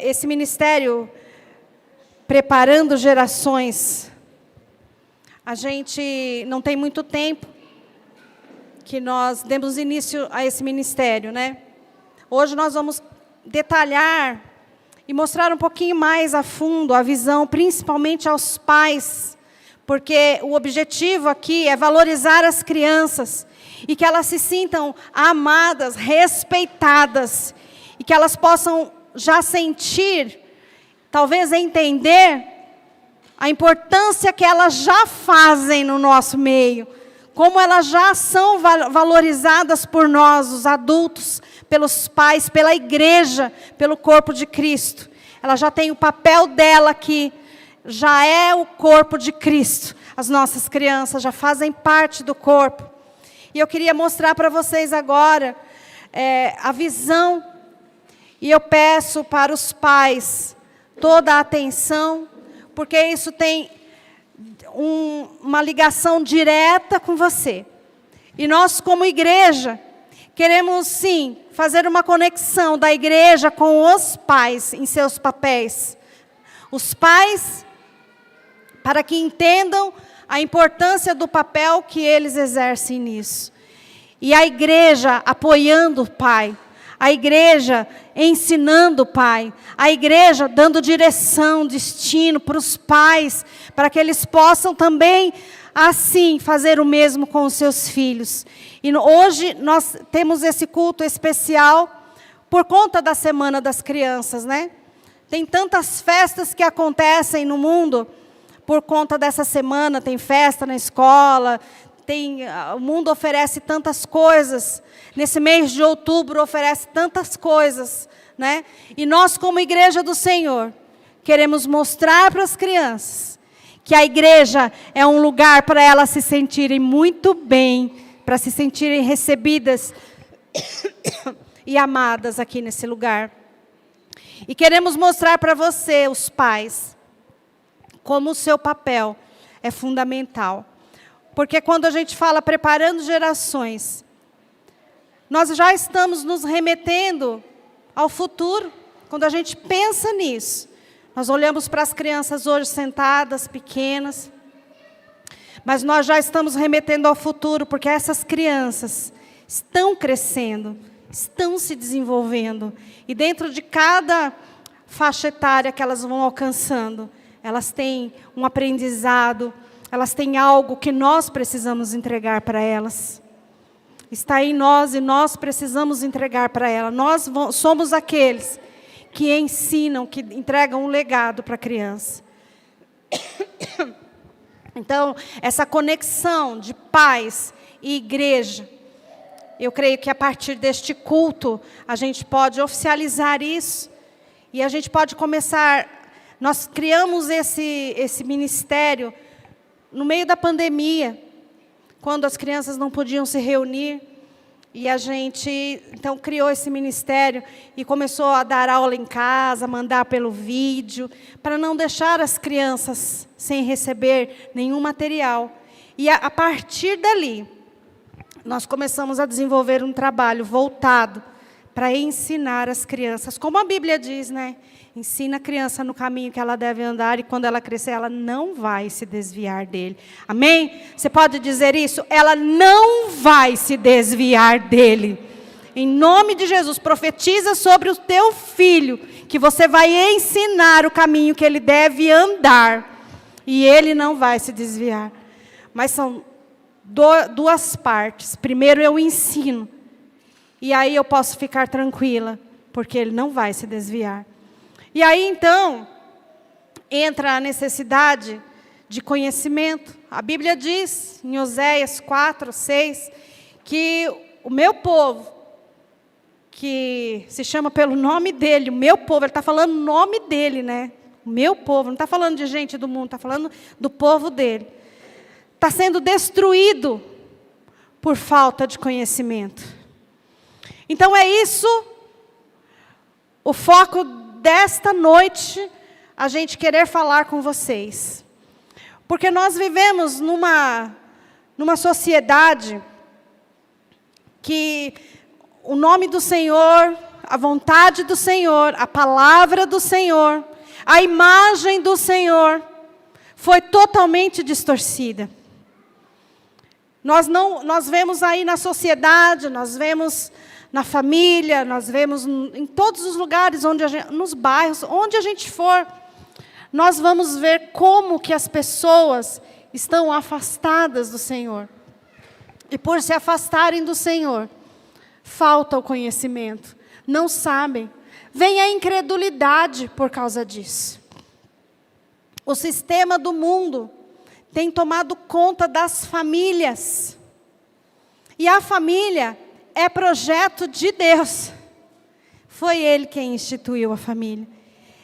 Esse ministério, preparando gerações, a gente não tem muito tempo que nós demos início a esse ministério, né? Hoje nós vamos detalhar e mostrar um pouquinho mais a fundo a visão, principalmente aos pais, porque o objetivo aqui é valorizar as crianças e que elas se sintam amadas, respeitadas e que elas possam já sentir, talvez entender, a importância que elas já fazem no nosso meio, como elas já são valorizadas por nós, os adultos, pelos pais, pela igreja, pelo corpo de Cristo. Ela já tem o papel dela aqui, já é o corpo de Cristo. As nossas crianças já fazem parte do corpo. E eu queria mostrar para vocês agora a visão. E eu peço para os pais toda a atenção, porque isso tem uma ligação direta com você. E nós, como igreja, queremos sim fazer uma conexão da igreja com os pais em seus papéis. Os pais, para que entendam a importância do papel que eles exercem nisso. E a igreja apoiando o pai. A igreja ensinando o pai, a igreja dando direção, destino para os pais, para que eles possam também, assim, fazer o mesmo com os seus filhos. E hoje nós temos esse culto especial por conta da Semana das Crianças, né? Tem tantas festas que acontecem no mundo por conta dessa semana, tem festa na escola, o mundo oferece tantas coisas. Nesse mês de outubro oferece tantas coisas, né? E nós, como igreja do Senhor, queremos mostrar para as crianças que a igreja é um lugar para elas se sentirem muito bem, para se sentirem recebidas e amadas aqui nesse lugar. E queremos mostrar para você, os pais, como o seu papel é fundamental. Porque quando a gente fala preparando gerações, nós já estamos nos remetendo ao futuro. Quando a gente pensa nisso, nós olhamos para as crianças hoje sentadas, pequenas, mas nós já estamos remetendo ao futuro, porque essas crianças estão crescendo, estão se desenvolvendo, e dentro de cada faixa etária que elas vão alcançando, elas têm um aprendizado, elas têm algo que nós precisamos entregar para elas. Está em nós e nós precisamos entregar para elas. Nós somos aqueles que ensinam, que entregam um legado para a criança. Então, essa conexão de pais e igreja, eu creio que a partir deste culto, a gente pode oficializar isso, e a gente pode começar. Nós criamos esse ministério no meio da pandemia, quando as crianças não podiam se reunir, e a gente, então, criou esse ministério e começou a dar aula em casa, mandar pelo vídeo, para não deixar as crianças sem receber nenhum material. E a partir dali, nós começamos a desenvolver um trabalho voltado para ensinar as crianças, como a Bíblia diz, né? Ensina a criança no caminho que ela deve andar, e quando ela crescer, ela não vai se desviar dele. Amém? Você pode dizer isso? Ela não vai se desviar dele. Em nome de Jesus, profetiza sobre o teu filho, que você vai ensinar o caminho que ele deve andar, e ele não vai se desviar. Mas são duas partes. Primeiro eu ensino, e aí eu posso ficar tranquila, porque ele não vai se desviar. E aí, então, entra a necessidade de conhecimento. A Bíblia diz, em Oséias 4, 6, que o meu povo, que se chama pelo nome dele, o meu povo, ele está falando o nome dele, né? O meu povo, não está falando de gente do mundo, está falando do povo dele. Está sendo destruído por falta de conhecimento. Então é isso, o foco desta noite, a gente querer falar com vocês. Porque nós vivemos numa sociedade que o nome do Senhor, a vontade do Senhor, a palavra do Senhor, a imagem do Senhor foi totalmente distorcida. Nós vemos aí na sociedade, nós vemos na família, nós vemos em todos os lugares, nos bairros, onde a gente for, nós vamos ver como que as pessoas estão afastadas do Senhor. E por se afastarem do Senhor, falta o conhecimento, não sabem. Vem a incredulidade por causa disso. O sistema do mundo tem tomado conta das famílias. E a família é projeto de Deus. Foi Ele quem instituiu a família.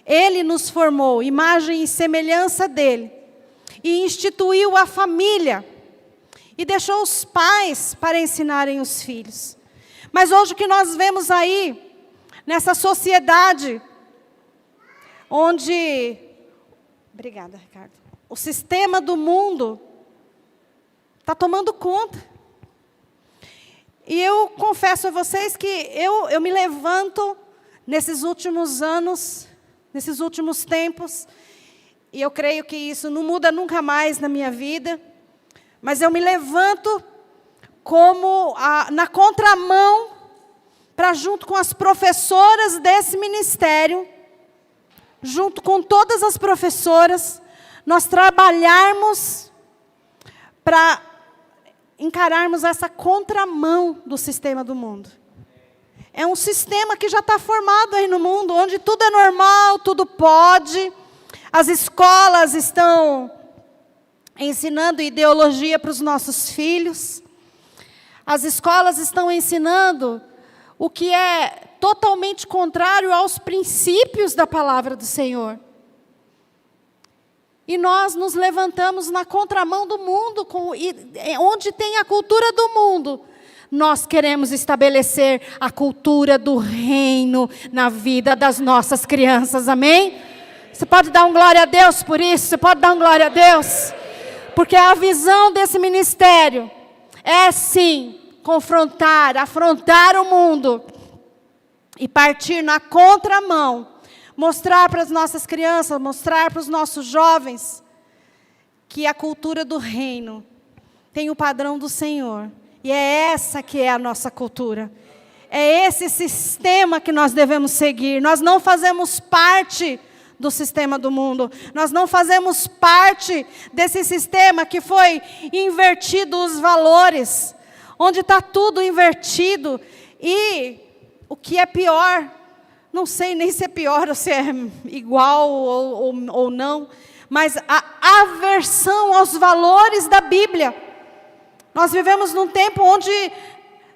Ele nos formou, imagem e semelhança dEle. E instituiu a família. E deixou os pais para ensinarem os filhos. Mas hoje o que nós vemos aí, nessa sociedade, onde... Obrigada, Ricardo. O sistema do mundo está tomando conta. E eu confesso a vocês que eu me levanto nesses últimos anos, nesses últimos tempos, e eu creio que isso não muda nunca mais na minha vida, mas eu me levanto como na contramão, para junto com as professoras desse ministério, junto com todas as professoras, nós trabalharmos para encararmos essa contramão do sistema do mundo. É um sistema que já está formado aí no mundo, onde tudo é normal, tudo pode. As escolas estão ensinando ideologia para os nossos filhos. As escolas estão ensinando o que é totalmente contrário aos princípios da palavra do Senhor. E nós nos levantamos na contramão do mundo, onde tem a cultura do mundo. Nós queremos estabelecer a cultura do reino na vida das nossas crianças, amém? Você pode dar um glória a Deus por isso? Você pode dar um glória a Deus? Porque a visão desse ministério é sim afrontar o mundo e partir na contramão, mostrar para as nossas crianças, mostrar para os nossos jovens que a cultura do reino tem o padrão do Senhor. E é essa que é a nossa cultura. É esse sistema que nós devemos seguir. Nós não fazemos parte do sistema do mundo. Nós não fazemos parte desse sistema que foi invertido os valores, onde está tudo invertido. E o que é pior, não sei nem se é pior ou se é igual ou não, mas a aversão aos valores da Bíblia. Nós vivemos num tempo onde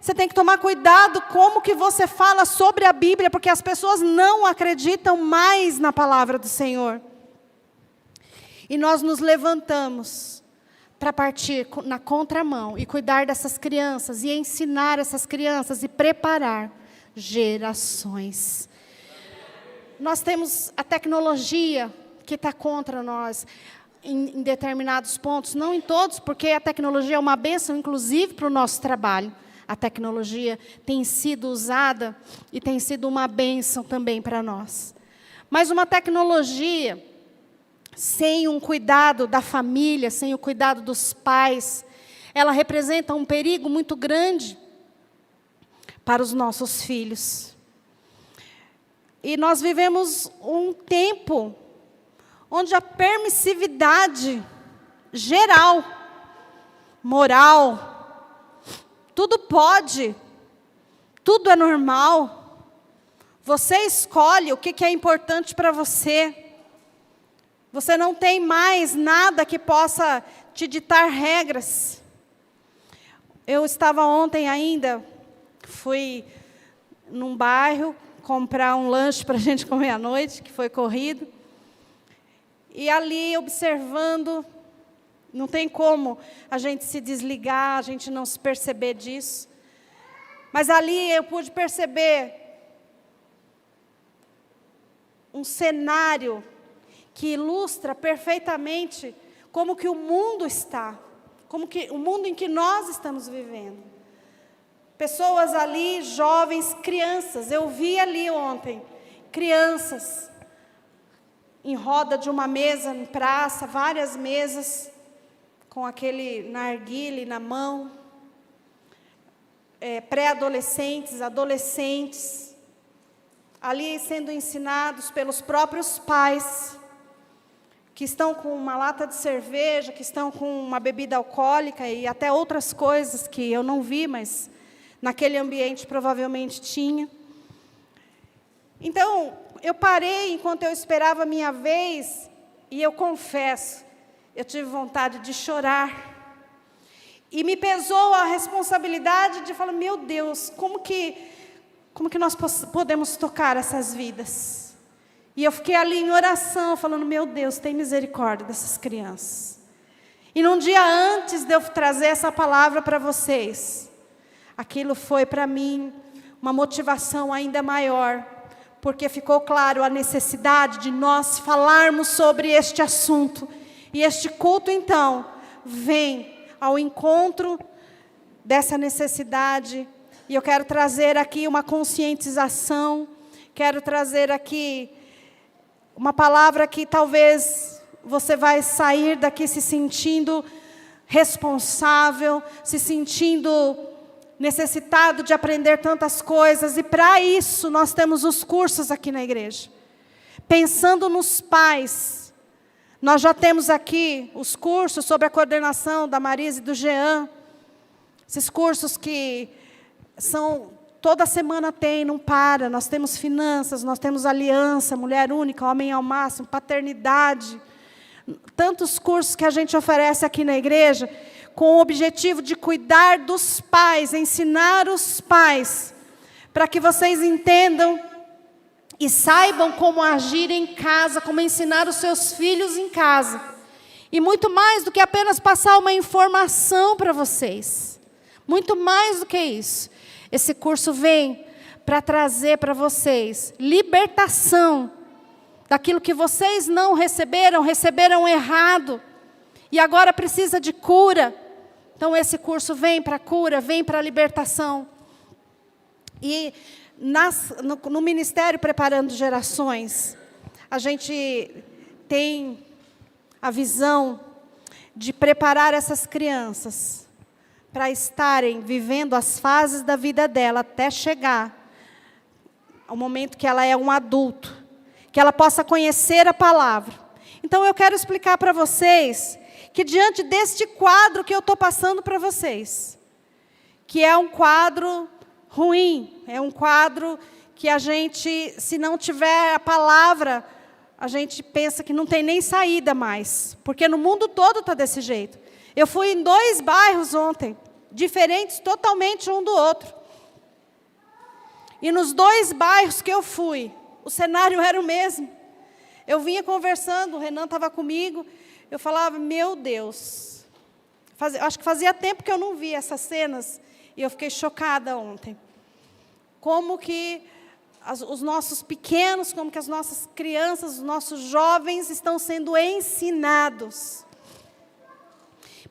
você tem que tomar cuidado como que você fala sobre a Bíblia, porque as pessoas não acreditam mais na palavra do Senhor. E nós nos levantamos para partir na contramão e cuidar dessas crianças e ensinar essas crianças e preparar gerações. Nós temos a tecnologia que está contra nós em determinados pontos, não em todos, porque a tecnologia é uma bênção, inclusive, para o nosso trabalho. A tecnologia tem sido usada e tem sido uma bênção também para nós. Mas uma tecnologia sem um cuidado da família, sem o cuidado dos pais, ela representa um perigo muito grande para os nossos filhos. E nós vivemos um tempo onde a permissividade geral, moral, tudo pode, tudo é normal. Você escolhe o que é importante para você. Você não tem mais nada que possa te ditar regras. Eu estava ontem ainda, fui num bairro comprar um lanche para a gente comer à noite, que foi corrido. E ali, observando, não tem como a gente se desligar, a gente não se perceber disso. Mas ali eu pude perceber um cenário que ilustra perfeitamente como que o mundo está, como que o mundo em que nós estamos vivendo. Pessoas ali, jovens, crianças, eu vi ali ontem, crianças, em roda de uma mesa, em praça, várias mesas, com aquele narguile na mão, pré-adolescentes, adolescentes, ali sendo ensinados pelos próprios pais, que estão com uma lata de cerveja, que estão com uma bebida alcoólica e até outras coisas que eu não vi, mas naquele ambiente provavelmente tinha. Então, eu parei enquanto eu esperava a minha vez, e eu confesso, eu tive vontade de chorar. E me pesou a responsabilidade de falar, meu Deus, como que nós podemos tocar essas vidas? E eu fiquei ali em oração, falando, meu Deus, tem misericórdia dessas crianças. E num dia antes de eu trazer essa palavra para vocês, aquilo foi para mim uma motivação ainda maior, porque ficou claro a necessidade de nós falarmos sobre este assunto. E este culto, então, vem ao encontro dessa necessidade. E eu quero trazer aqui uma conscientização, quero trazer aqui uma palavra que talvez você vai sair daqui se sentindo responsável, se sentindo necessitado de aprender tantas coisas. E para isso nós temos os cursos aqui na igreja. Pensando nos pais, nós já temos aqui os cursos sobre a coordenação da Marisa e do Jean. Esses cursos que são, toda semana tem, não para. Nós temos finanças, nós temos aliança, mulher única, homem ao máximo, paternidade. Tantos cursos que a gente oferece aqui na igreja, com o objetivo de cuidar dos pais, ensinar os pais, para que vocês entendam e saibam como agir em casa, como ensinar os seus filhos em casa. E muito mais do que apenas passar uma informação para vocês. Muito mais do que isso. Esse curso vem para trazer para vocês libertação daquilo que vocês não receberam, receberam errado, e agora precisa de cura. Então esse curso vem para cura, vem para libertação. E no Ministério Preparando Gerações, a gente tem a visão de preparar essas crianças para estarem vivendo as fases da vida dela, até chegar ao momento que ela é um adulto, que ela possa conhecer a palavra. Então eu quero explicar para vocês que diante deste quadro que eu estou passando para vocês, que é um quadro ruim, é um quadro que a gente, se não tiver a palavra, a gente pensa que não tem nem saída mais, porque no mundo todo está desse jeito. Eu fui em 2 bairros ontem, diferentes totalmente um do outro. E nos 2 bairros que eu fui, o cenário era o mesmo. Eu vinha conversando, o Renan estava comigo, eu falava, meu Deus, acho que fazia tempo que eu não via essas cenas, e eu fiquei chocada ontem. Como que os nossos pequenos, como que as nossas crianças, os nossos jovens estão sendo ensinados.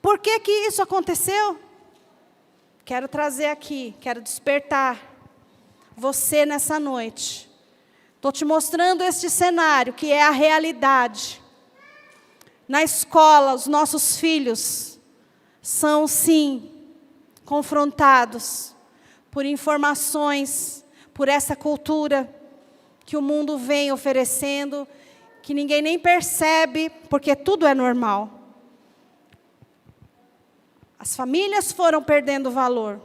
Por que que isso aconteceu? Quero trazer aqui, quero despertar você nessa noite. Estou te mostrando este cenário, que é a realidade. Na escola, os nossos filhos são, sim, confrontados por informações, por essa cultura que o mundo vem oferecendo, que ninguém nem percebe, porque tudo é normal. As famílias foram perdendo valor.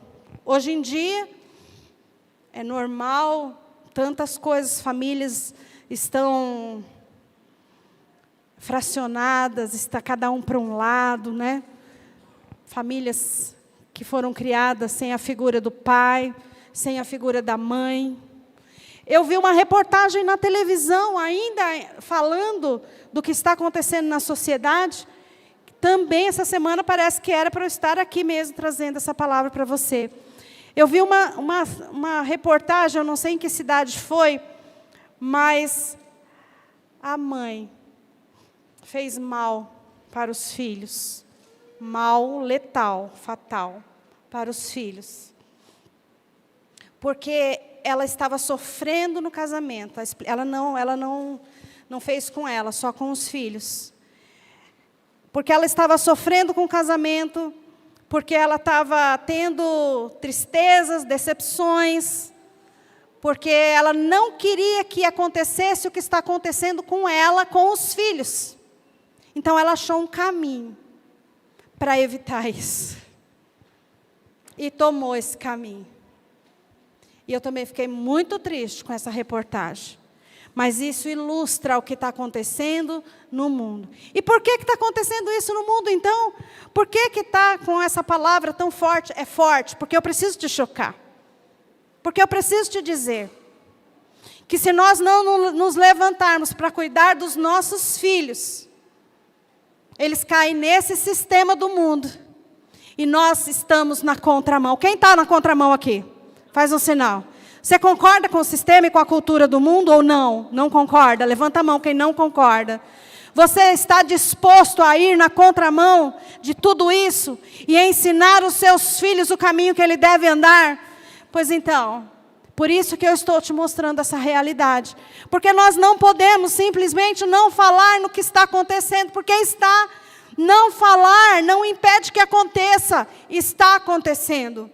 Hoje em dia, é normal, tantas coisas, famílias estão fracionadas, está cada um para um lado, né? Famílias que foram criadas sem a figura do pai, sem a figura da mãe. Eu vi uma reportagem na televisão, ainda falando do que está acontecendo na sociedade. Também essa semana parece que era para eu estar aqui mesmo, trazendo essa palavra para você. Eu vi uma reportagem, eu não sei em que cidade foi, mas a mãe fez mal para os filhos. Mal letal, fatal para os filhos. Porque ela estava sofrendo no casamento. Ela não fez com ela, só com os filhos. Porque ela estava sofrendo com o casamento, porque ela estava tendo tristezas, decepções, porque ela não queria que acontecesse o que está acontecendo com ela, com os filhos. Então, ela achou um caminho para evitar isso. E tomou esse caminho. E eu também fiquei muito triste com essa reportagem. Mas isso ilustra o que está acontecendo no mundo. E por que está acontecendo isso no mundo, então? Por que está com essa palavra tão forte? É forte, porque eu preciso te chocar. Porque eu preciso te dizer que se nós não nos levantarmos para cuidar dos nossos filhos, eles caem nesse sistema do mundo. E nós estamos na contramão. Quem está na contramão aqui? Faz um sinal. Você concorda com o sistema e com a cultura do mundo ou não? Não concorda? Levanta a mão quem não concorda. Você está disposto a ir na contramão de tudo isso e ensinar os seus filhos o caminho que ele deve andar? Pois então, por isso que eu estou te mostrando essa realidade. Porque nós não podemos simplesmente não falar no que está acontecendo, porque não falar não impede que aconteça, está acontecendo.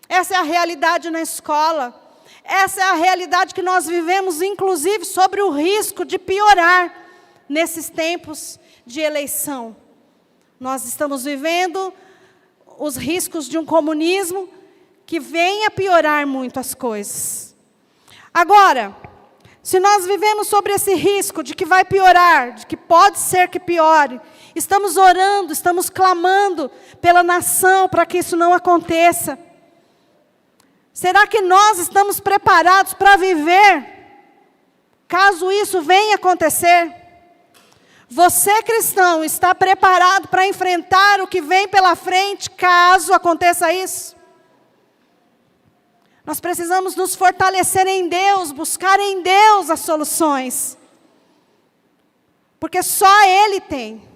Essa é a realidade na escola. Essa é a realidade que nós vivemos, inclusive, sobre o risco de piorar nesses tempos de eleição. Nós estamos vivendo os riscos de um comunismo que vem a piorar muito as coisas. Agora, se nós vivemos sobre esse risco de que vai piorar, de que pode ser que piore, estamos orando, estamos clamando pela nação para que isso não aconteça. Será que nós estamos preparados para viver, caso isso venha acontecer? Você, cristão, está preparado para enfrentar o que vem pela frente, caso aconteça isso? Nós precisamos nos fortalecer em Deus, buscar em Deus as soluções. Porque só Ele tem.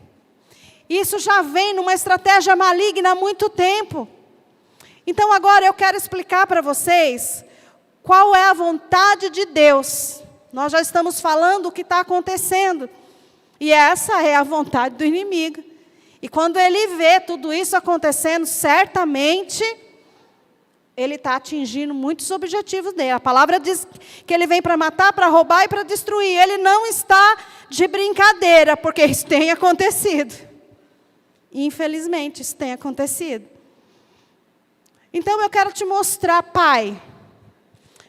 Isso já vem numa estratégia maligna há muito tempo. Então, agora eu quero explicar para vocês qual é a vontade de Deus. Nós já estamos falando o que está acontecendo. E essa é a vontade do inimigo. E quando ele vê tudo isso acontecendo, certamente, ele está atingindo muitos objetivos dele. A palavra diz que ele vem para matar, para roubar e para destruir. Ele não está de brincadeira, porque isso tem acontecido. Infelizmente, isso tem acontecido. Então, eu quero te mostrar, pai.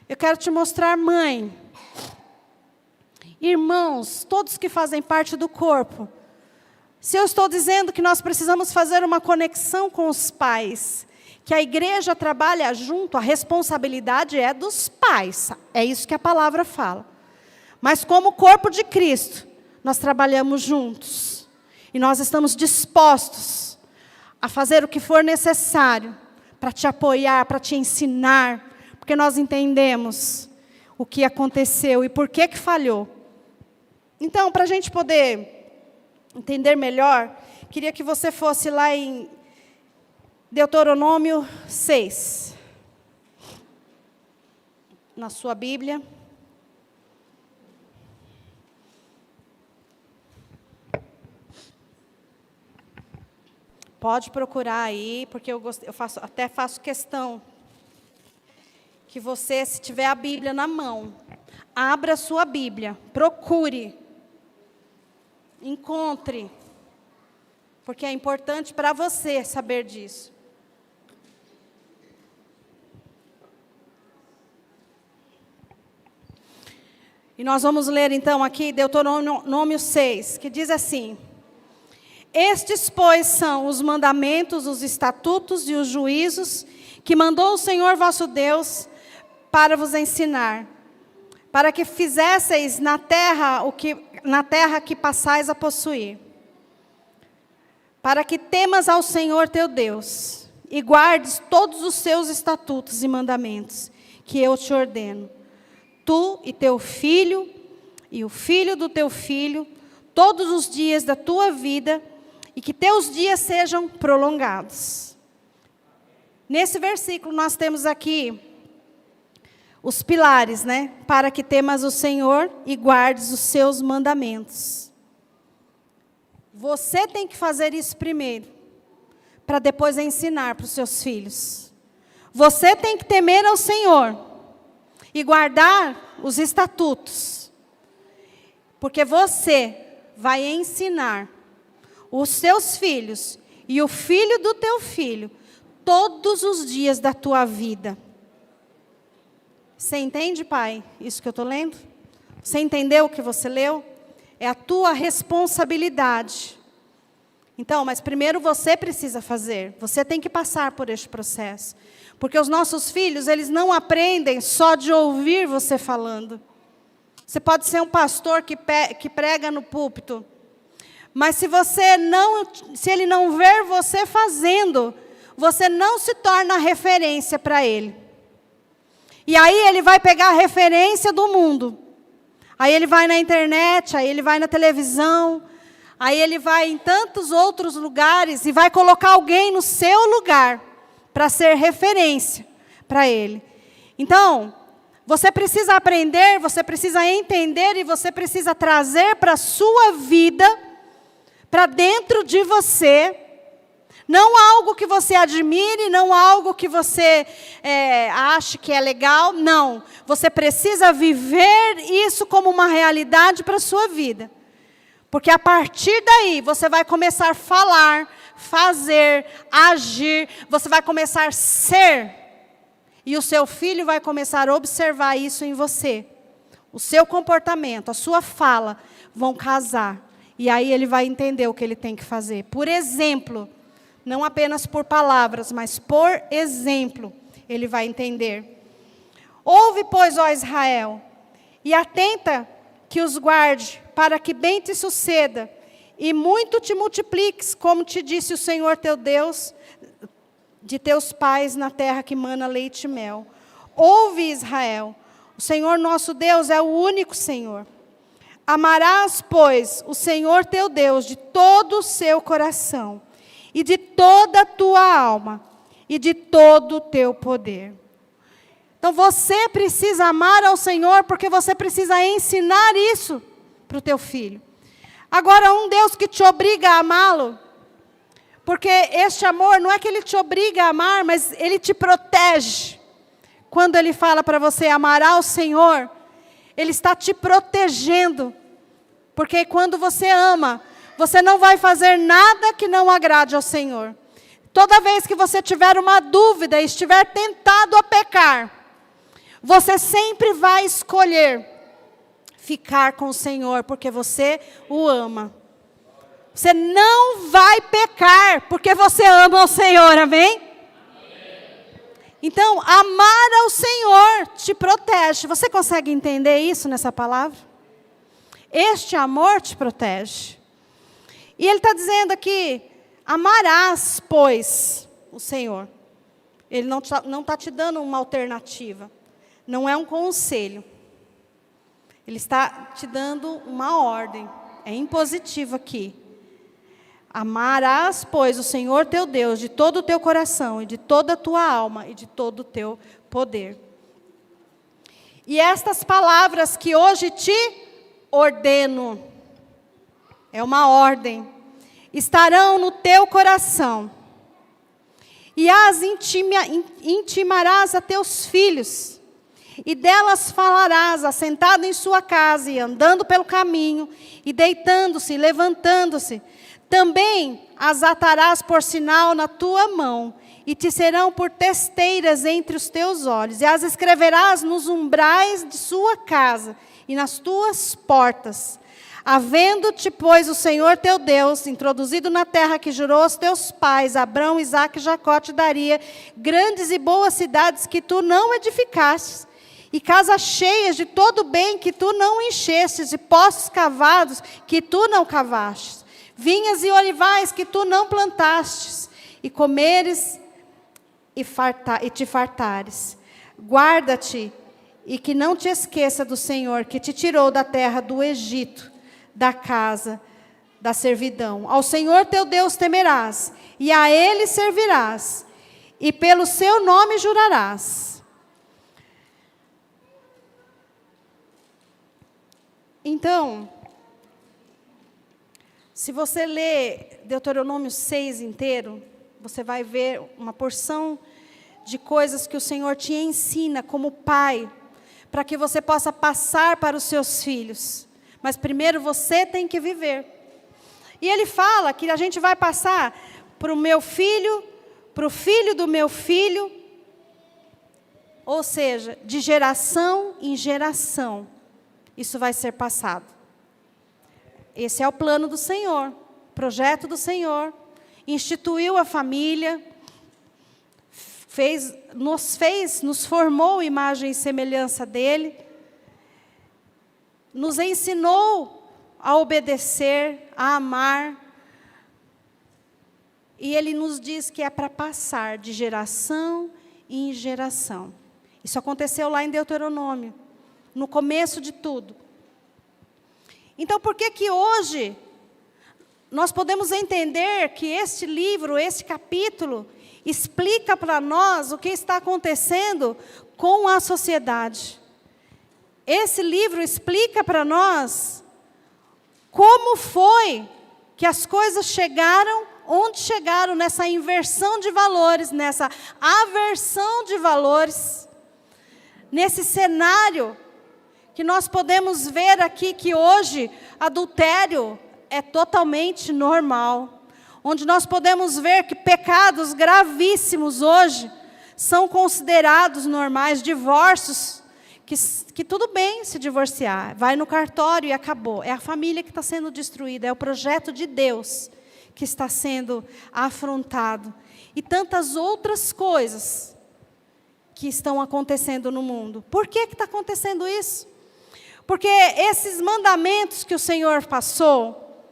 Eu quero te mostrar, mãe. Irmãos, todos que fazem parte do corpo. Se eu estou dizendo que nós precisamos fazer uma conexão com os pais, que a igreja trabalha junto, a responsabilidade é dos pais. É isso que a palavra fala. Mas como corpo de Cristo, nós trabalhamos juntos. E nós estamos dispostos a fazer o que for necessário para te apoiar, para te ensinar, porque nós entendemos o que aconteceu e por que falhou. Então, para a gente poder entender melhor, queria que você fosse lá em Deuteronômio 6, na sua Bíblia. Pode procurar aí, porque eu faço questão que você, se tiver a Bíblia na mão, abra a sua Bíblia, procure, encontre, porque é importante para você saber disso. E nós vamos ler então aqui Deuteronômio 6, que diz assim: estes, pois, são os mandamentos, os estatutos e os juízos que mandou o Senhor vosso Deus para vos ensinar, para que fizesseis na terra que passais a possuir, para que temas ao Senhor teu Deus e guardes todos os seus estatutos e mandamentos, que eu te ordeno, tu e teu filho, e o filho do teu filho, todos os dias da tua vida, e que teus dias sejam prolongados. Nesse versículo nós temos aqui os pilares, né? Para que temas o Senhor e guardes os seus mandamentos. Você tem que fazer isso primeiro, para depois ensinar para os seus filhos. Você tem que temer ao Senhor e guardar os estatutos, porque você vai ensinar os seus filhos e o filho do teu filho todos os dias da tua vida. Você entende, pai, isso que eu estou lendo? Você entendeu o que você leu? É a tua responsabilidade. Então, mas primeiro você precisa fazer. Você tem que passar por este processo. Porque os nossos filhos, eles não aprendem só de ouvir você falando. Você pode ser um pastor que prega no púlpito, mas se ele não ver você fazendo, você não se torna referência para ele. E aí ele vai pegar a referência do mundo. Aí ele vai na internet, aí ele vai na televisão, aí ele vai em tantos outros lugares e vai colocar alguém no seu lugar para ser referência para ele. Então, você precisa aprender, você precisa entender e você precisa trazer para a sua vida, para dentro de você, não algo que você admire, não algo que você ache que é legal, não. Você precisa viver isso como uma realidade para a sua vida. Porque a partir daí, você vai começar a falar, fazer, agir, você vai começar a ser. E o seu filho vai começar a observar isso em você. O seu comportamento, a sua fala vão casar. E aí ele vai entender o que ele tem que fazer. Por exemplo, não apenas por palavras, mas por exemplo, ele vai entender. Ouve, pois, ó Israel, e atenta que os guarde, para que bem te suceda, e muito te multipliques, como te disse o Senhor teu Deus, de teus pais na terra que mana leite e mel. Ouve, Israel, o Senhor nosso Deus é o único Senhor. Amarás, pois, o Senhor teu Deus de todo o seu coração, e de toda a tua alma, e de todo o teu poder. Então você precisa amar ao Senhor, porque você precisa ensinar isso para o teu filho. Agora, um Deus que te obriga a amá-lo, porque este amor não é que ele te obriga a amar, mas ele te protege. Quando ele fala para você amar ao Senhor, ele está te protegendo. Porque quando você ama, você não vai fazer nada que não agrade ao Senhor. Toda vez que você tiver uma dúvida e estiver tentado a pecar, você sempre vai escolher ficar com o Senhor, porque você o ama. Você não vai pecar, porque você ama o Senhor, amém? Então, amar ao Senhor te protege. Você consegue entender isso nessa palavra? Este amor te protege. E ele está dizendo aqui, amarás, pois, o Senhor. Ele não está te dando uma alternativa. Não é um conselho. Ele está te dando uma ordem. É impositivo aqui. Amarás, pois, o Senhor teu Deus de todo o teu coração, e de toda a tua alma, e de todo o teu poder. E estas palavras que hoje te ordeno, é uma ordem, estarão no teu coração, e as intimarás a teus filhos, e delas falarás, assentado em sua casa, e andando pelo caminho, e deitando-se, e levantando-se. Também as atarás por sinal na tua mão, e te serão por testeiras entre os teus olhos, e as escreverás nos umbrais de sua casa, e nas tuas portas. Havendo-te, pois, o Senhor teu Deus introduzido na terra que jurou aos teus pais, Abrão, Isaque e Jacó te daria, grandes e boas cidades que tu não edificastes, e casas cheias de todo bem que tu não enchestes, e poços cavados que tu não cavastes, vinhas e olivais que tu não plantastes, e comeres e te fartares. Guarda-te e que não te esqueça do Senhor, que te tirou da terra do Egito, da casa da servidão. Ao Senhor teu Deus temerás, e a Ele servirás, e pelo seu nome jurarás. Então, se você ler Deuteronômio 6 inteiro, você vai ver uma porção de coisas que o Senhor te ensina como pai, para que você possa passar para os seus filhos. Mas primeiro você tem que viver. E ele fala que a gente vai passar para o meu filho, para o filho do meu filho, ou seja, de geração em geração, isso vai ser passado. Esse é o plano do Senhor, projeto do Senhor, instituiu a família, nos formou imagem e semelhança dele, nos ensinou a obedecer, a amar, e ele nos diz que é para passar de geração em geração. Isso aconteceu lá em Deuteronômio, no começo de tudo. Então, por que que hoje nós podemos entender que este livro, este capítulo, explica para nós o que está acontecendo com a sociedade? Esse livro explica para nós como foi que as coisas chegaram onde chegaram, nessa inversão de valores, nessa aversão de valores, nesse cenário que nós podemos ver aqui que hoje adultério é totalmente normal, onde nós podemos ver que pecados gravíssimos hoje são considerados normais, divórcios, que tudo bem se divorciar, vai no cartório e acabou. É a família que está sendo destruída, é o projeto de Deus que está sendo afrontado. E tantas outras coisas que estão acontecendo no mundo. Por que está acontecendo isso? Porque esses mandamentos que o Senhor passou,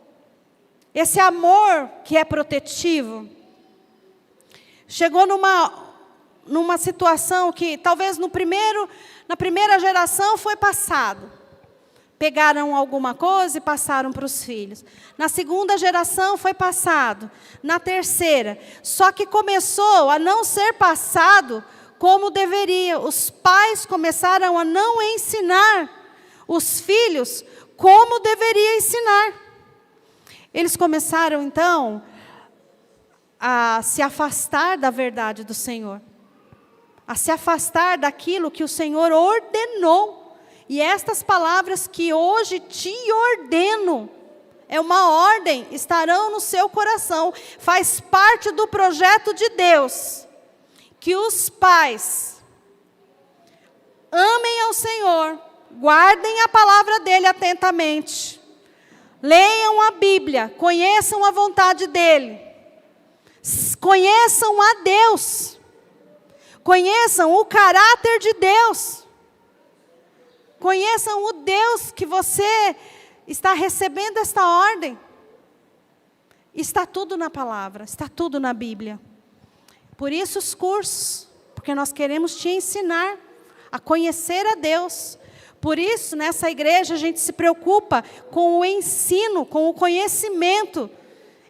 esse amor que é protetivo, chegou numa situação que talvez na primeira geração foi passado. Pegaram alguma coisa e passaram para os filhos. Na segunda geração foi passado. Na terceira. Só que começou a não ser passado como deveria. Os pais começaram a não ensinar os filhos como deveria ensinar. Eles começaram, então, a se afastar da verdade do Senhor. A se afastar daquilo que o Senhor ordenou. E estas palavras que hoje te ordeno, é uma ordem, estarão no seu coração. Faz parte do projeto de Deus. Que os pais amem ao Senhor, guardem a palavra dEle atentamente. Leiam a Bíblia, conheçam a vontade dEle. Conheçam a Deus. Conheçam o caráter de Deus. Conheçam o Deus que você está recebendo esta ordem. Está tudo na palavra, está tudo na Bíblia. Por isso os cursos, porque nós queremos te ensinar a conhecer a Deus. Por isso, nessa igreja, a gente se preocupa com o ensino, com o conhecimento.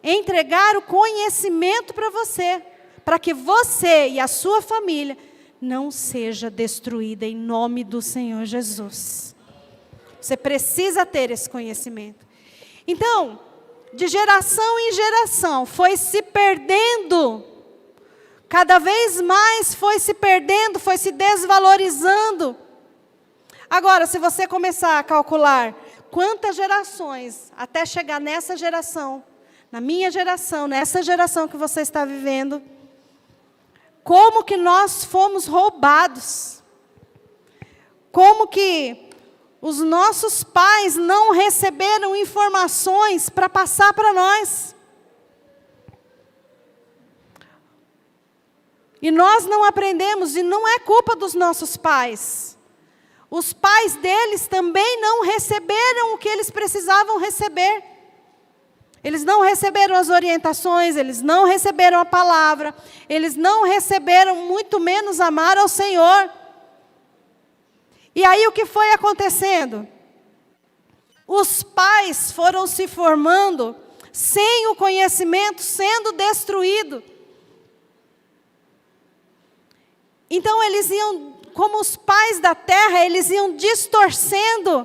Entregar o conhecimento para você, para que você e a sua família não seja destruída em nome do Senhor Jesus. Você precisa ter esse conhecimento. Então, de geração em geração, foi se perdendo. Cada vez mais foi se perdendo, foi se desvalorizando. Agora, se você começar a calcular quantas gerações, até chegar nessa geração, na minha geração, nessa geração que você está vivendo, como que nós fomos roubados? Como que os nossos pais não receberam informações para passar para nós? E nós não aprendemos, e não é culpa dos nossos pais. Os pais deles também não receberam o que eles precisavam receber. Eles não receberam as orientações, eles não receberam a palavra, eles não receberam, muito menos amar ao Senhor. E aí o que foi acontecendo? Os pais foram se formando sem o conhecimento, sendo destruído. Então eles iam, como os pais da terra, eles iam distorcendo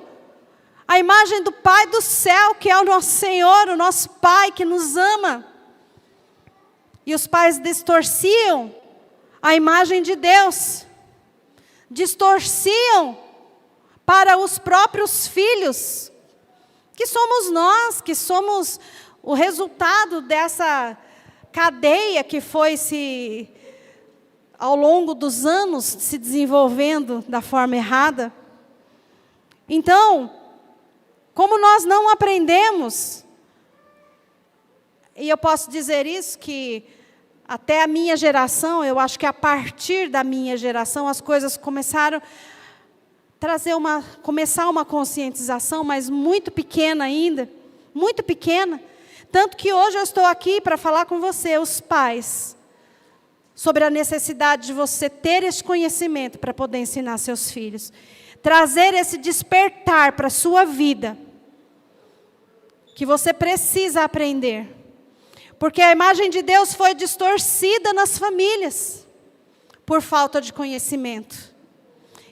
a imagem do Pai do céu, que é o nosso Senhor, o nosso Pai que nos ama. E os pais distorciam a imagem de Deus. Distorciam para os próprios filhos, que somos nós, que somos o resultado dessa cadeia que foi ao longo dos anos, se desenvolvendo da forma errada. Então, como nós não aprendemos, e eu posso dizer isso, que até a minha geração, eu acho que a partir da minha geração, as coisas começaram a começar uma conscientização, mas muito pequena ainda, muito pequena. Tanto que hoje eu estou aqui para falar com você, os pais, sobre a necessidade de você ter esse conhecimento para poder ensinar seus filhos. Trazer esse despertar para a sua vida, que você precisa aprender. Porque a imagem de Deus foi distorcida nas famílias, por falta de conhecimento.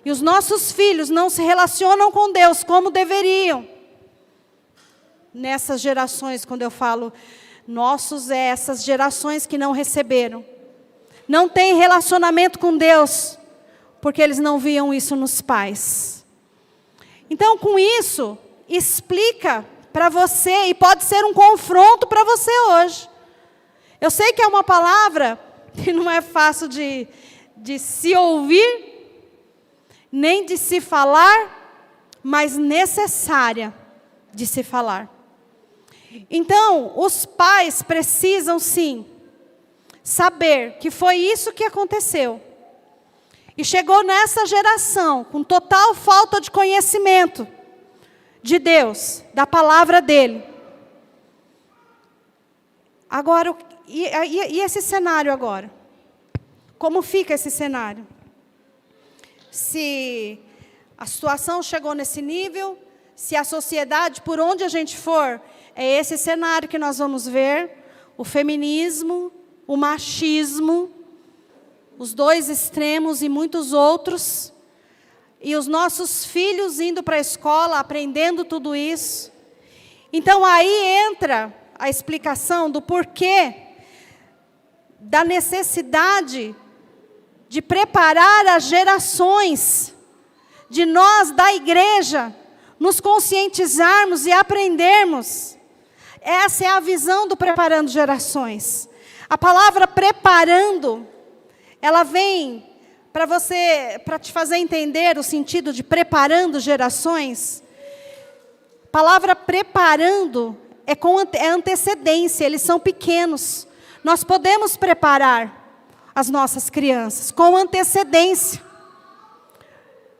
E os nossos filhos não se relacionam com Deus como deveriam. Nessas gerações, quando eu falo nossos, é essas gerações que não receberam. Não têm relacionamento com Deus, porque eles não viam isso nos pais. Então, com isso, explica para você, e pode ser um confronto para você hoje. Eu sei que é uma palavra que não é fácil de se ouvir, nem de se falar, mas necessária de se falar. Então, os pais precisam sim saber que foi isso que aconteceu. E chegou nessa geração com total falta de conhecimento de Deus, da palavra dele. Agora, e esse cenário agora? Como fica esse cenário? Se a situação chegou nesse nível, se a sociedade, por onde a gente for, é esse cenário que nós vamos ver, o feminismo, o machismo, os dois extremos e muitos outros, e os nossos filhos indo para a escola, aprendendo tudo isso. Então aí entra a explicação do porquê, da necessidade de preparar as gerações, de nós da igreja, nos conscientizarmos e aprendermos. Essa é a visão do preparando gerações. A palavra preparando, ela vem para te fazer entender o sentido de preparando gerações. A palavra preparando é antecedência, eles são pequenos. Nós podemos preparar as nossas crianças com antecedência.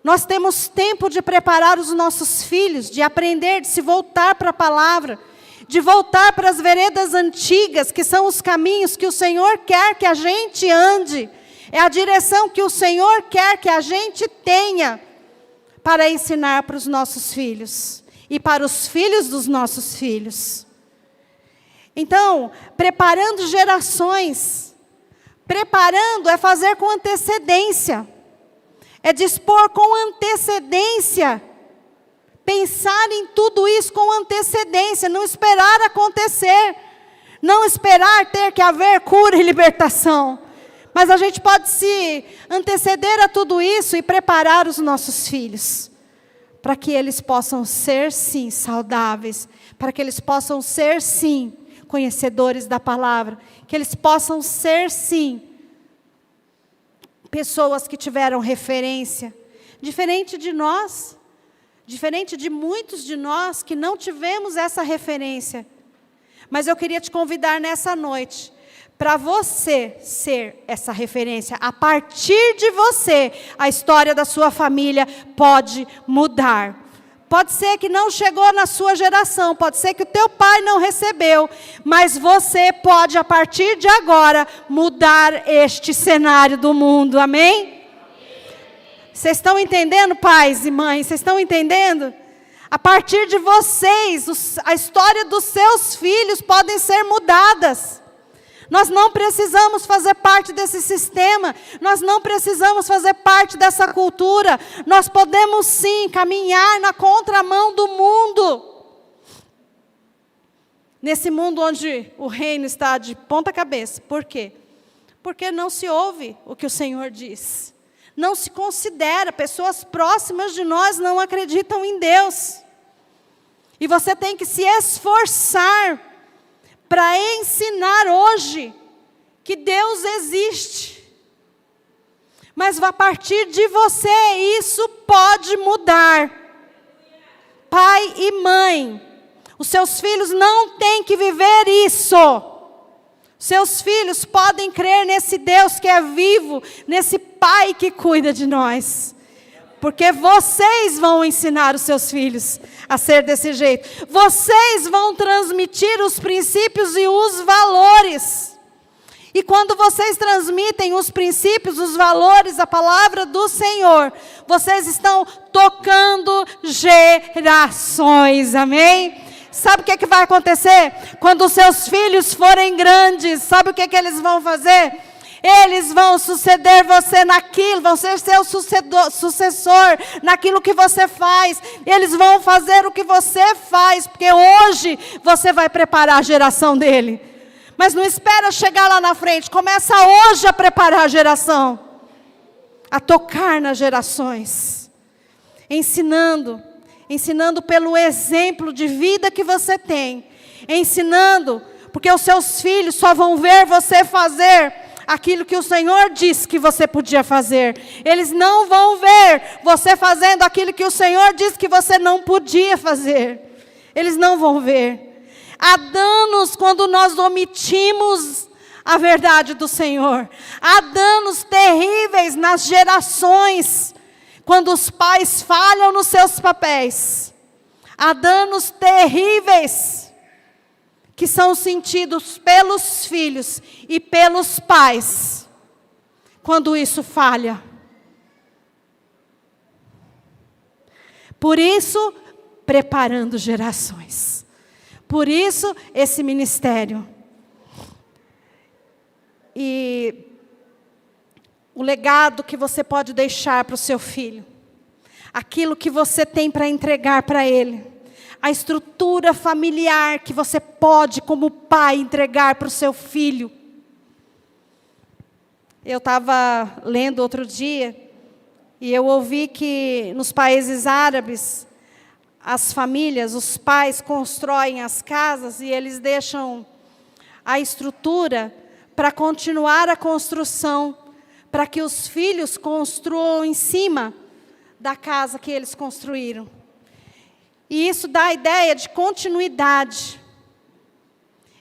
Nós temos tempo de preparar os nossos filhos, de aprender, de se voltar para a palavra, de voltar para as veredas antigas, que são os caminhos que o Senhor quer que a gente ande. É a direção que o Senhor quer que a gente tenha para ensinar para os nossos filhos e para os filhos dos nossos filhos. Então, preparando gerações. Preparando é fazer com antecedência. É dispor com antecedência. Pensar em tudo isso com antecedência. Não esperar acontecer. Não esperar ter que haver cura e libertação. Mas a gente pode se anteceder a tudo isso e preparar os nossos filhos. Para que eles possam ser, sim, saudáveis. Para que eles possam ser, sim, conhecedores da palavra. Que eles possam ser, sim, pessoas que tiveram referência. Diferente de nós, diferente de muitos de nós que não tivemos essa referência. Mas eu queria te convidar nessa noite, para você ser essa referência. A partir de você, a história da sua família pode mudar. Pode ser que não chegou na sua geração, pode ser que o teu pai não recebeu, mas você pode, a partir de agora, mudar este cenário do mundo, amém? Vocês estão entendendo, pais e mães? Vocês estão entendendo? A partir de vocês, a história dos seus filhos podem ser mudadas. Nós não precisamos fazer parte desse sistema, nós não precisamos fazer parte dessa cultura, nós podemos sim caminhar na contramão do mundo. Nesse mundo onde o reino está de ponta cabeça. Por quê? Porque não se ouve o que o Senhor diz. Não se considera, pessoas próximas de nós não acreditam em Deus. E você tem que se esforçar para ensinar hoje que Deus existe. Mas a partir de você, isso pode mudar. Pai e mãe, os seus filhos não têm que viver isso. Seus filhos podem crer nesse Deus que é vivo, nesse Pai que cuida de nós. Porque vocês vão ensinar os seus filhos a ser desse jeito. Vocês vão transmitir os princípios e os valores. E quando vocês transmitem os princípios, os valores, a palavra do Senhor, vocês estão tocando gerações, amém? Sabe o que vai acontecer? Quando os seus filhos forem grandes, sabe o que eles vão fazer? Eles vão suceder você naquilo, vão ser seu sucessor naquilo que você faz. Eles vão fazer o que você faz, porque hoje você vai preparar a geração dele. Mas não espera chegar lá na frente, começa hoje a preparar a geração. A tocar nas gerações. Ensinando pelo exemplo de vida que você tem. Ensinando, porque os seus filhos só vão ver você fazer aquilo que o Senhor disse que você podia fazer. Eles não vão ver você fazendo aquilo que o Senhor disse que você não podia fazer. Eles não vão ver. Há danos quando nós omitimos a verdade do Senhor. Há danos terríveis nas gerações, quando os pais falham nos seus papéis. Há danos terríveis que são sentidos pelos filhos e pelos pais, quando isso falha. Por isso, preparando gerações. Por isso, esse ministério. E o legado que você pode deixar para o seu filho. Aquilo que você tem para entregar para ele. A estrutura familiar que você pode, como pai, entregar para o seu filho. Eu estava lendo outro dia, e eu ouvi que nos países árabes, as famílias, os pais constroem as casas, e eles deixam a estrutura para continuar a construção, para que os filhos construam em cima da casa que eles construíram. E isso dá a ideia de continuidade.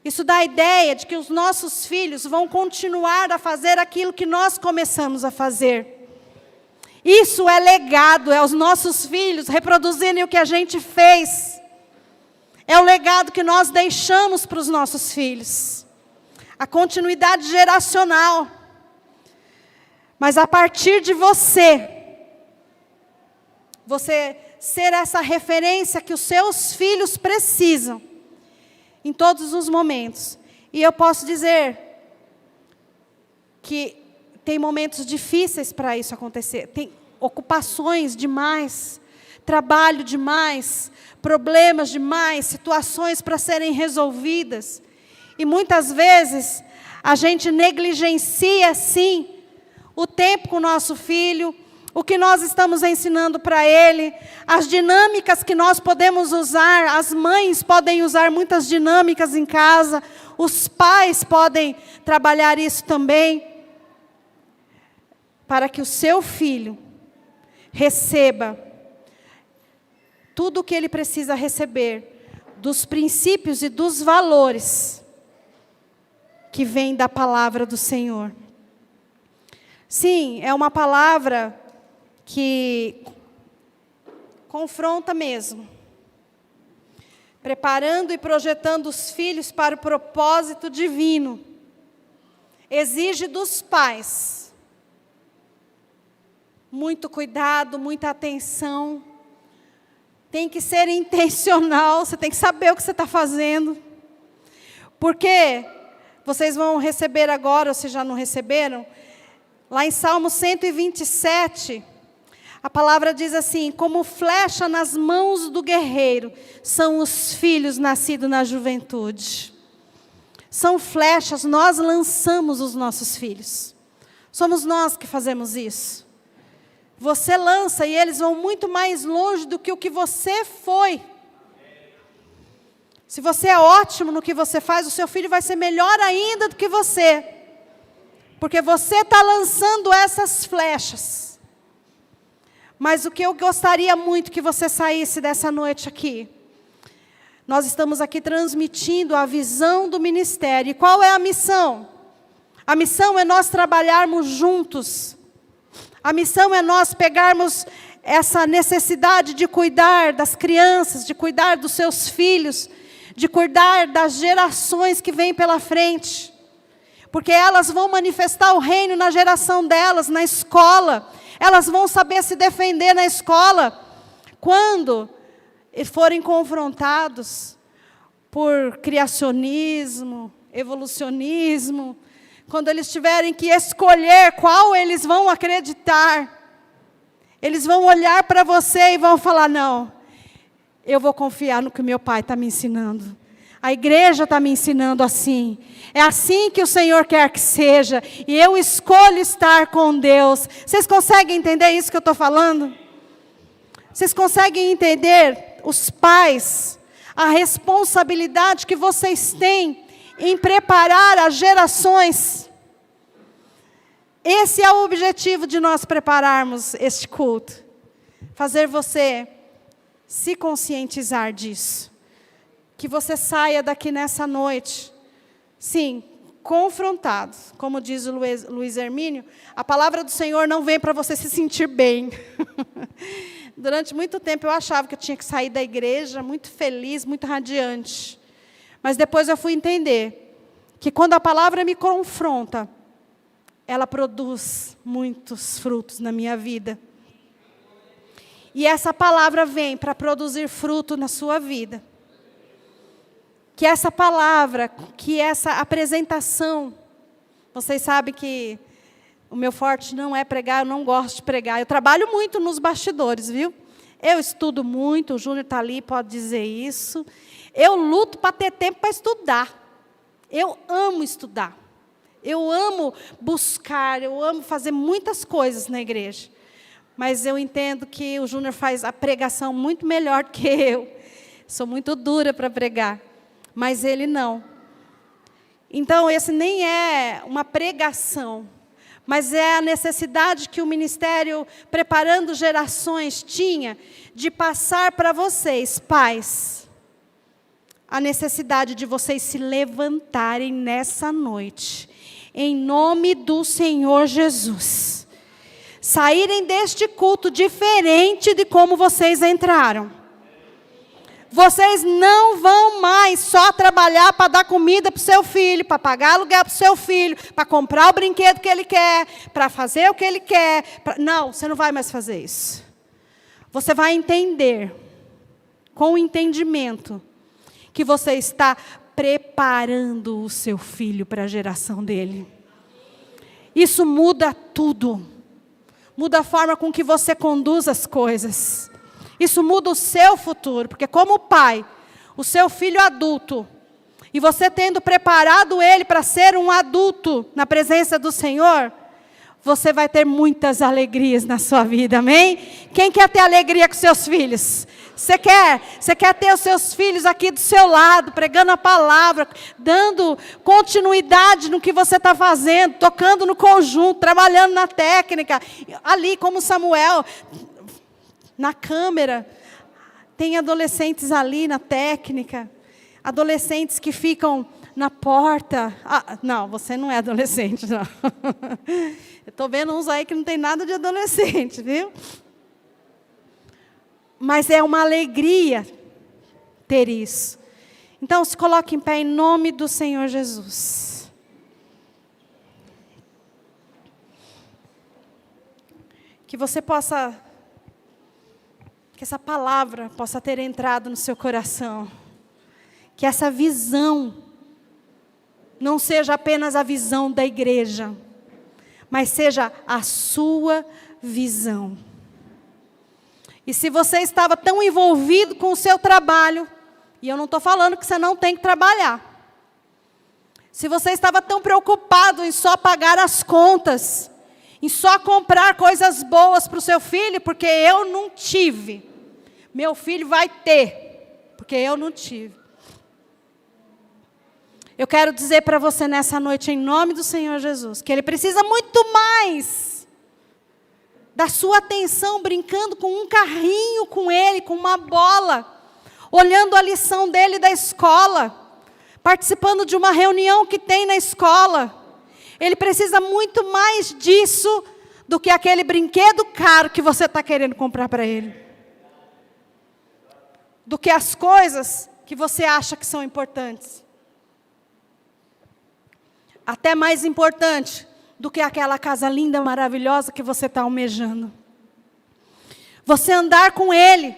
Isso dá a ideia de que os nossos filhos vão continuar a fazer aquilo que nós começamos a fazer. Isso é legado, é os nossos filhos reproduzirem o que a gente fez. É o legado que nós deixamos para os nossos filhos. A continuidade geracional. Mas a partir de você ser essa referência que os seus filhos precisam, em todos os momentos. E eu posso dizer que tem momentos difíceis para isso acontecer. Tem ocupações demais, trabalho demais, problemas demais, situações para serem resolvidas. E muitas vezes a gente negligencia, sim, o tempo com o nosso filho, o que nós estamos ensinando para ele, as dinâmicas que nós podemos usar. As mães podem usar muitas dinâmicas em casa, os pais podem trabalhar isso também, para que o seu filho receba tudo o que ele precisa receber, dos princípios e dos valores que vêm da palavra do Senhor. Sim, é uma palavra que confronta mesmo. Preparando e projetando os filhos para o propósito divino. Exige dos pais muito cuidado, muita atenção. Tem que ser intencional, você tem que saber o que você está fazendo. Porque vocês vão receber agora, ou se já não receberam, lá em Salmo 127, a palavra diz assim: como flecha nas mãos do guerreiro, são os filhos nascidos na juventude. São flechas, nós lançamos os nossos filhos. Somos nós que fazemos isso. Você lança e eles vão muito mais longe do que o que você foi. Se você é ótimo no que você faz, o seu filho vai ser melhor ainda do que você. Porque você está lançando essas flechas. Mas o que eu gostaria muito que você saísse dessa noite aqui. Nós estamos aqui transmitindo a visão do ministério. E qual é a missão? A missão é nós trabalharmos juntos. A missão é nós pegarmos essa necessidade de cuidar das crianças, de cuidar dos seus filhos, de cuidar das gerações que vêm pela frente. Porque elas vão manifestar o reino na geração delas, na escola. Elas vão saber se defender na escola. Quando forem confrontados por criacionismo, evolucionismo, quando eles tiverem que escolher qual eles vão acreditar, eles vão olhar para você e vão falar: não, eu vou confiar no que meu pai está me ensinando. A igreja está me ensinando assim. É assim que o Senhor quer que seja. E eu escolho estar com Deus. Vocês conseguem entender isso que eu estou falando? Vocês conseguem entender, os pais, a responsabilidade que vocês têm em preparar as gerações? Esse é o objetivo de nós prepararmos este culto. Fazer você se conscientizar disso. Que você saia daqui nessa noite, sim, confrontado. Como diz o Luiz Hermínio, a palavra do Senhor não vem para você se sentir bem. Durante muito tempo eu achava que eu tinha que sair da igreja muito feliz, muito radiante. Mas depois eu fui entender que quando a palavra me confronta, ela produz muitos frutos na minha vida. E essa palavra vem para produzir fruto na sua vida. Que essa palavra, que essa apresentação, vocês sabem que o meu forte não é pregar, eu não gosto de pregar. Eu trabalho muito nos bastidores, viu? Eu estudo muito, o Júnior está ali, pode dizer isso. Eu luto para ter tempo para estudar. Eu amo estudar. Eu amo buscar, eu amo fazer muitas coisas na igreja. Mas eu entendo que o Júnior faz a pregação muito melhor do que eu. Sou muito dura para pregar. Mas ele não. Então, esse nem é uma pregação, mas é a necessidade que o ministério, preparando gerações, tinha de passar para vocês, pais, a necessidade de vocês se levantarem nessa noite, em nome do Senhor Jesus. Saírem deste culto diferente de como vocês entraram. Vocês não vão mais só trabalhar para dar comida para o seu filho, para pagar aluguel para o seu filho, para comprar o brinquedo que ele quer, para fazer o que ele quer. Não, você não vai mais fazer isso. Você vai entender, com o entendimento, que você está preparando o seu filho para a geração dele. Isso muda tudo. Muda a forma com que você conduz as coisas. Isso muda o seu futuro, porque como pai, o seu filho adulto, e você tendo preparado ele para ser um adulto na presença do Senhor, você vai ter muitas alegrias na sua vida, amém? Quem quer ter alegria com seus filhos? Você quer ter os seus filhos aqui do seu lado, pregando a palavra, dando continuidade no que você está fazendo, tocando no conjunto, trabalhando na técnica, ali como Samuel, na câmera, tem adolescentes ali na técnica, adolescentes que ficam na porta. Não, você não é adolescente, não. Eu estou vendo uns aí que não tem nada de adolescente, viu? mas é uma alegria ter isso. Então, se coloque em pé em nome do Senhor Jesus. Que você possa, que essa palavra possa ter entrado no seu coração. Que essa visão não seja apenas a visão da igreja, mas seja a sua visão. E se você estava tão envolvido com o seu trabalho, e eu não estou falando que você não tem que trabalhar. Se você estava tão preocupado em só pagar as contas, em só comprar coisas boas para o seu filho, porque eu não tive. Meu filho vai ter, porque eu não tive. Eu quero dizer para você nessa noite, em nome do Senhor Jesus, que Ele precisa muito mais da sua atenção, brincando com um carrinho com Ele, com uma bola, olhando a lição dele da escola, participando de uma reunião que tem na escola. Ele precisa muito mais disso do que aquele brinquedo caro que você está querendo comprar para ele. Do que as coisas que você acha que são importantes. Até mais importante do que aquela casa linda, maravilhosa que você está almejando. Você andar com Ele,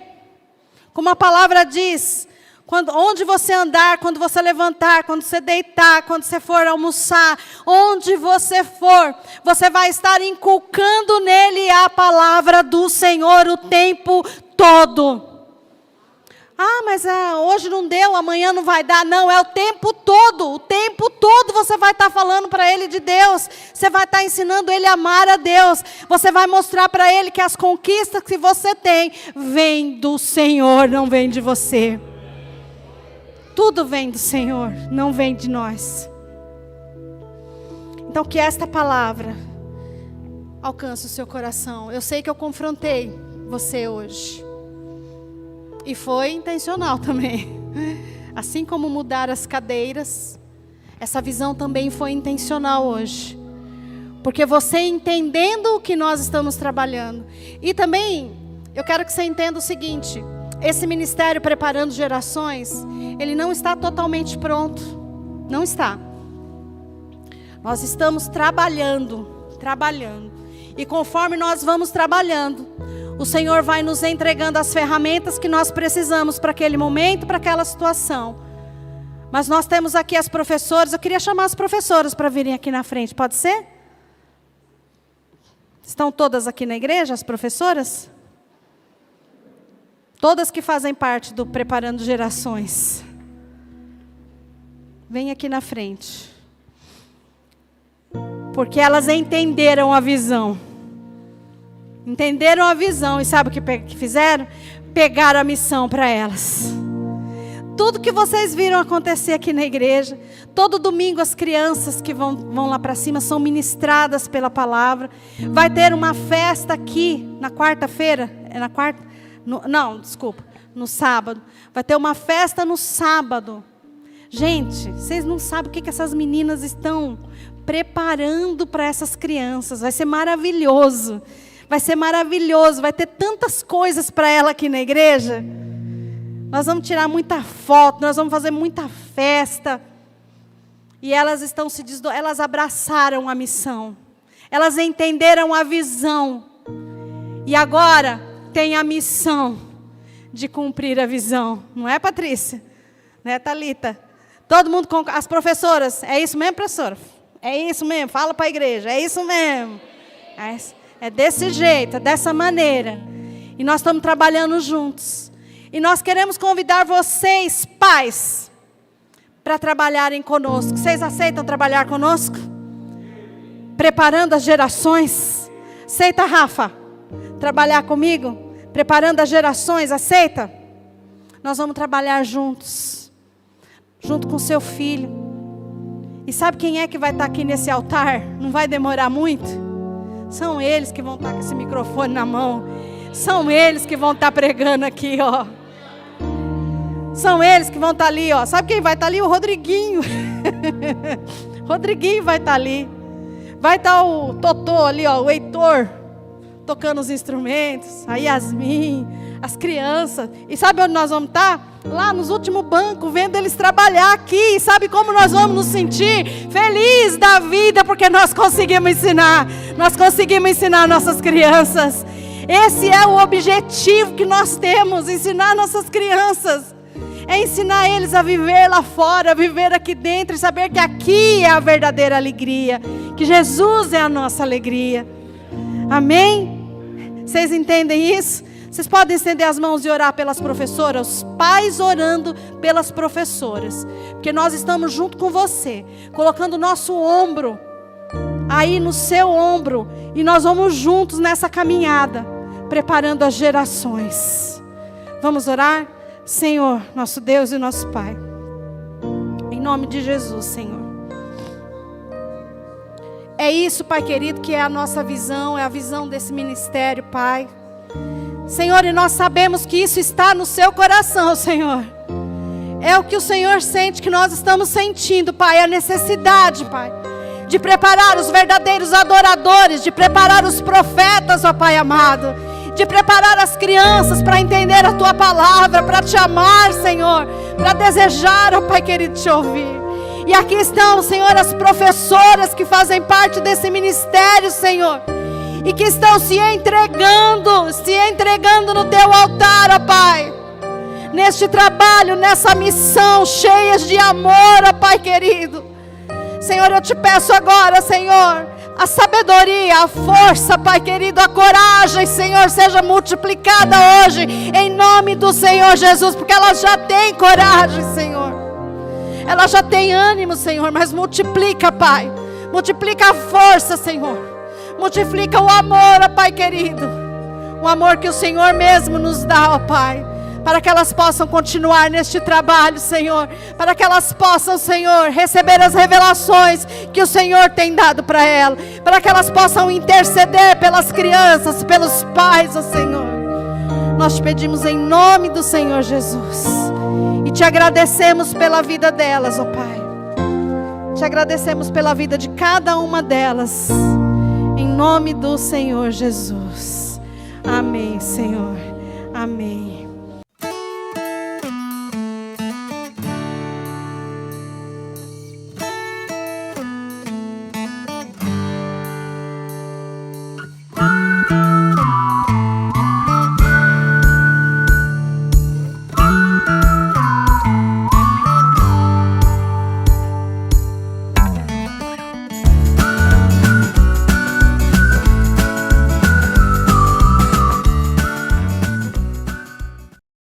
como a palavra diz, onde você andar, quando você levantar, quando você deitar, quando você for almoçar, onde você for, você vai estar inculcando nele a palavra do Senhor o tempo todo. Ah, mas hoje não deu, amanhã não vai dar. Não, é o tempo todo você vai estar falando para ele de Deus. Você vai estar ensinando ele a amar a Deus. Você vai mostrar para ele que as conquistas que você tem, vêm do Senhor, não vêm de você. Tudo vem do Senhor, não vem de nós. Então que esta palavra alcance o seu coração. Eu sei que eu confrontei você hoje. E foi intencional também. Assim como mudar as cadeiras, essa visão também foi intencional hoje. Porque você entendendo o que nós estamos trabalhando. E também, eu quero que você entenda o seguinte. Esse ministério Preparando Gerações, ele não está totalmente pronto. Não está. Nós estamos trabalhando. E conforme nós vamos trabalhando, o Senhor vai nos entregando as ferramentas que nós precisamos para aquele momento, para aquela situação. Mas nós temos aqui as professoras. Eu queria chamar as professoras para virem aqui na frente. Pode ser? Estão todas aqui na igreja, as professoras? Todas que fazem parte do Preparando Gerações. Vem aqui na frente. Porque elas entenderam a visão. Entenderam a visão e sabe o que fizeram? Pegaram a missão para elas. Tudo que vocês viram acontecer aqui na igreja, todo domingo as crianças que vão lá para cima são ministradas pela palavra. Vai ter uma festa aqui na quarta-feira, no sábado. Vai ter uma festa no sábado. Gente, vocês não sabem o que essas meninas estão preparando para essas crianças. Vai ser maravilhoso. Vai ser maravilhoso, vai ter tantas coisas para ela aqui na igreja. Nós vamos tirar muita foto, nós vamos fazer muita festa. E elas elas abraçaram a missão. Elas entenderam a visão. E agora tem a missão de cumprir a visão. Não é, Patrícia? Não é, Thalita? Todo mundo, as professoras, é isso mesmo, professora? É isso mesmo, fala para a igreja, é isso mesmo. É desse jeito, é dessa maneira. E nós estamos trabalhando juntos. E nós queremos convidar vocês, pais, para trabalharem conosco. Vocês aceitam trabalhar conosco? Preparando as gerações. Aceita, Rafa? Trabalhar comigo? Preparando as gerações, aceita? Nós vamos trabalhar juntos. Junto com seu filho. E sabe quem é que vai estar aqui nesse altar? Não vai demorar muito. São eles que vão estar com esse microfone na mão. São eles que vão estar pregando aqui, ó. São eles que vão estar ali, ó. Sabe quem vai estar ali? O Rodriguinho. Rodriguinho vai estar ali. Vai estar o Totô ali, ó, o Heitor, tocando os instrumentos. A Yasmin, as crianças. E sabe onde nós vamos estar? Lá nos últimos bancos, vendo eles trabalhar aqui. E sabe como nós vamos nos sentir? Feliz da vida, porque nós conseguimos ensinar. Nós conseguimos ensinar nossas crianças. Esse é o objetivo que nós temos, ensinar nossas crianças. É ensinar eles a viver lá fora, a viver aqui dentro e saber que aqui é a verdadeira alegria, que Jesus é a nossa alegria. Amém? Vocês entendem isso? Vocês podem estender as mãos e orar pelas professoras, os pais orando pelas professoras, porque nós estamos junto com você, colocando o nosso ombro aí no seu ombro, e nós vamos juntos nessa caminhada, preparando as gerações. Vamos orar? Senhor, nosso Deus e nosso Pai, em nome de Jesus, Senhor. É isso, Pai querido, que é a nossa visão, é a visão desse ministério, Pai. Senhor, e nós sabemos que isso está no seu coração, Senhor. É o que o Senhor sente, que nós estamos sentindo, Pai, a necessidade, Pai, de preparar os verdadeiros adoradores, de preparar os profetas, ó Pai amado, de preparar as crianças para entender a Tua palavra, para Te amar, Senhor, para desejar, ó Pai querido, Te ouvir. E aqui estão, Senhor, as professoras que fazem parte desse ministério, Senhor, e que estão se entregando no Teu altar, ó Pai, neste trabalho, nessa missão, cheias de amor, ó Pai querido. Senhor, eu Te peço agora, Senhor, a sabedoria, a força, Pai querido, a coragem, Senhor, seja multiplicada hoje, em nome do Senhor Jesus, porque ela já tem coragem, Senhor, ela já tem ânimo, Senhor, mas multiplica, Pai, multiplica a força, Senhor, multiplica o amor, ó Pai querido, o amor que o Senhor mesmo nos dá, ó Pai, para que elas possam continuar neste trabalho, Senhor, para que elas possam, Senhor, receber as revelações que o Senhor tem dado para elas, para que elas possam interceder pelas crianças, pelos pais, ó Senhor. Nós te pedimos em nome do Senhor Jesus, e te agradecemos pela vida delas, ó Pai, te agradecemos pela vida de cada uma delas, em nome do Senhor Jesus. Amém, Senhor, amém.